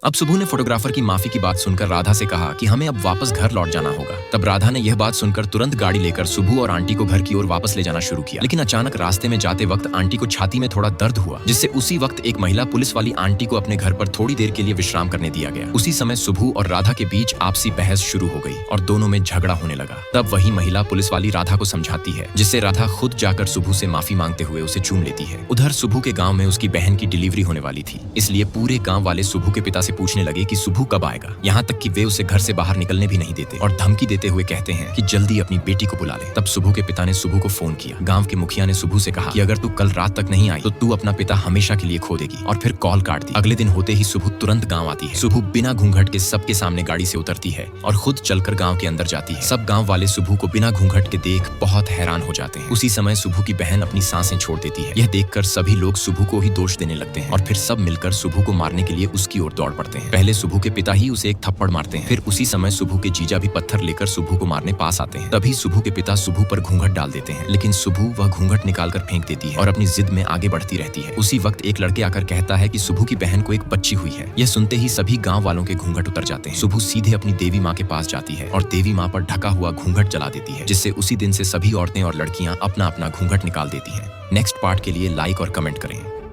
अब सुबह ने फोटोग्राफर की माफी की बात सुनकर राधा से कहा कि हमें अब वापस घर लौट जाना होगा। तब राधा ने यह बात सुनकर तुरंत गाड़ी लेकर सुबह और आंटी को घर की ओर वापस ले जाना शुरू किया। लेकिन अचानक रास्ते में जाते वक्त आंटी को छाती में थोड़ा दर्द हुआ, जिससे उसी वक्त एक महिला पुलिस वाली आंटी को अपने घर पर थोड़ी देर के लिए विश्राम करने दिया गया। उसी समय सुबह और राधा के बीच आपसी बहस शुरू हो गई और दोनों में झगड़ा होने लगा। तब वही महिला पुलिस वाली राधा को समझाती है, जिससे राधा खुद जाकर सुबह से माफी मांगते हुए उसे चूम लेती है। उधर सुबह के गाँव में उसकी बहन की डिलीवरी होने वाली थी, इसलिए पूरे गाँव वाले सुबह के पिता से पूछने लगे कि सुबह कब आएगा। यहाँ तक कि वे उसे घर से बाहर निकलने भी नहीं देते और धमकी देते हुए कहते हैं कि जल्दी अपनी बेटी को बुला ले। तब सुबह के पिता ने सुबह को फोन किया। गांव के मुखिया ने सुबह से कहा कि अगर तू कल रात तक नहीं आई तो तू अपना पिता हमेशा के लिए खो देगी, और फिर कॉल काट दी। अगले दिन होते ही सुबह तुरंत गाँव आती है। सुबह बिना घूंघट के सबके सामने गाड़ी से उतरती है और खुद चलकर गाँव के अंदर जाती है। सब गाँव वाले सुबह को बिना घूंघट के देख बहुत हैरान हो जाते हैं। उसी समय सुबह की बहन अपनी सांसें छोड़ देती है। यह देखकर सभी लोग सुबह को ही दोष देने लगते हैं और फिर सब मिलकर सुबह को मारने के लिए उसकी ओर दौड़ पड़ते हैं। पहले सुबह के पिता ही उसे एक थप्पड़ मारते हैं, फिर उसी समय सुबह के जीजा भी पत्थर लेकर सुबह को मारने पास आते हैं। तभी सुबह के पिता सुबह पर घूंघट डाल देते हैं, लेकिन सुबह वह घूंघट निकालकर फेंक देती है और अपनी जिद में आगे बढ़ती रहती है। उसी वक्त एक लड़के आकर कहता है कि सुबह की बहन को एक बच्ची हुई है। यह सुनते ही सभी गाँव वालों के घूंघट उतर जाते हैं। सुबह सीधे अपनी देवी माँ के पास जाती है और देवी माँ पर ढका हुआ घूंघट जला देती है, जिससे उसी दिन से सभी औरतें और लड़कियां अपना अपना घूंघट निकाल देती हैं। नेक्स्ट पार्ट के लिए लाइक और कमेंट करें।